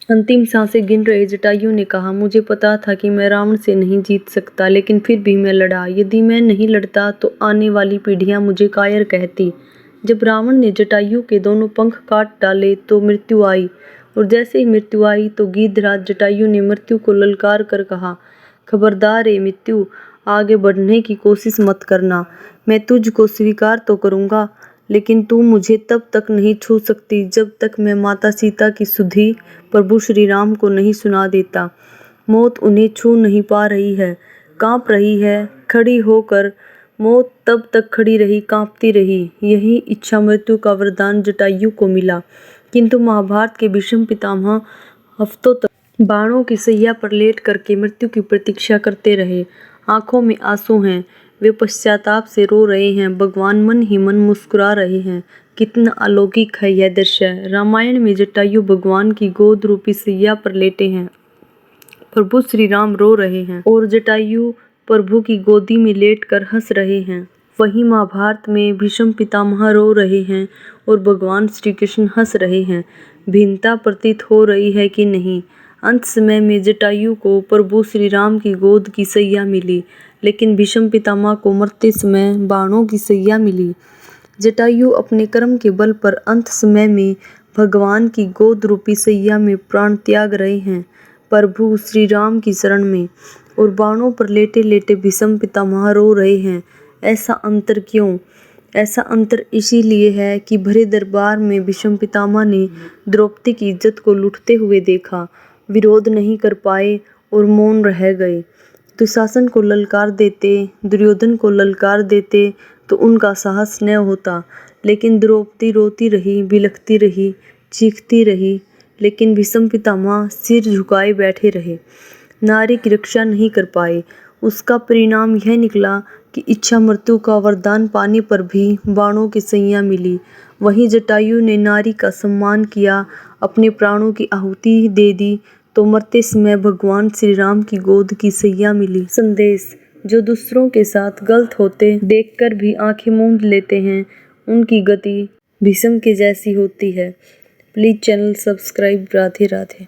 अंतिम सांसें गिन रहे जटायु ने कहा, मुझे पता था कि मैं रावण से नहीं जीत सकता, लेकिन फिर भी मैं लड़ा। यदि मैं नहीं लड़ता तो आने वाली पीढ़ियां मुझे कायर कहती। जब रावण ने जटायु के दोनों पंख काट डाले तो मृत्यु आई, और जैसे ही मृत्यु आई तो गीधराज जटायु ने मृत्यु को ललकार कर कहा, खबरदार ए मृत्यु, आगे बढ़ने की कोशिश मत करना। मैं तुझको स्वीकार तो करूंगा, लेकिन तू मुझे तब तक नहीं छू सकती जब तक मैं माता सीता की सुधि प्रभु श्री राम को नहीं सुना देता। मौत उन्हें छू नहीं पा रही है, कांप रही है। खड़ी होकर मौत तब तक खड़ी रही, कांपती रही। यही इच्छा मृत्यु का वरदान जटायु को मिला। किंतु महाभारत के भीष्म पितामह हफ्तों तक बाणों की सैया पर लेट करके मृत्यु की प्रतीक्षा करते रहे। आंखों में आंसू हैं, वे पश्चाताप से रो रहे हैं, भगवान मन ही मन मुस्कुरा रहे हैं। कितना अलौकिक है यह दृश्य। रामायण में जटायु भगवान की गोद रूपी सैया पर लेटे हैं, प्रभु श्री राम रो रहे हैं और जटायु प्रभु की गोदी में लेटकर हंस रहे हैं। वहीं महाभारत में भीष्म पितामह रो रहे हैं और भगवान श्री कृष्ण हंस रहे हैं। भिन्नता प्रतीत हो रही है कि नहीं? अंत समय में जटायु को प्रभु श्री राम की गोद की सैया मिली, लेकिन भीष्म पितामह को मरते समय बाणों की सैया मिली। जटायु अपने कर्म के बल पर अंत समय में भगवान की गोद रूपी सैया में प्राण त्याग रहे हैं, प्रभु श्री राम की शरण में, और बाणों पर लेटे लेटे भीष्म पितामह रो रहे हैं। ऐसा अंतर क्यों? ऐसा अंतर इसीलिए है कि भरे दरबार में भीष्म पितामह ने द्रौपदी की इज्जत को लूटते हुए देखा, विरोध नहीं कर पाए और मौन रह गए। दुशासन को ललकार देते, दुर्योधन को ललकार देते तो उनका साहस न होता, लेकिन द्रौपदी रोती रही, बिलखती रही, चीखती रही, लेकिन भीष्म पितामह सिर झुकाए बैठे रहे, नारी की रक्षा नहीं कर पाए। उसका परिणाम यह निकला कि इच्छा मृत्यु का वरदान पाने पर भी बाणों की सैया मिली। वहीं जटायु ने नारी का सम्मान किया, अपने प्राणों की आहुति दे दी, तो मरते समय भगवान श्री राम की गोद की सैया मिली। संदेश: जो दूसरों के साथ गलत होते देखकर भी आंखें मूंद लेते हैं, उनकी गति भीष्म के जैसी होती है। Please channel subscribe. Radhe Radhe.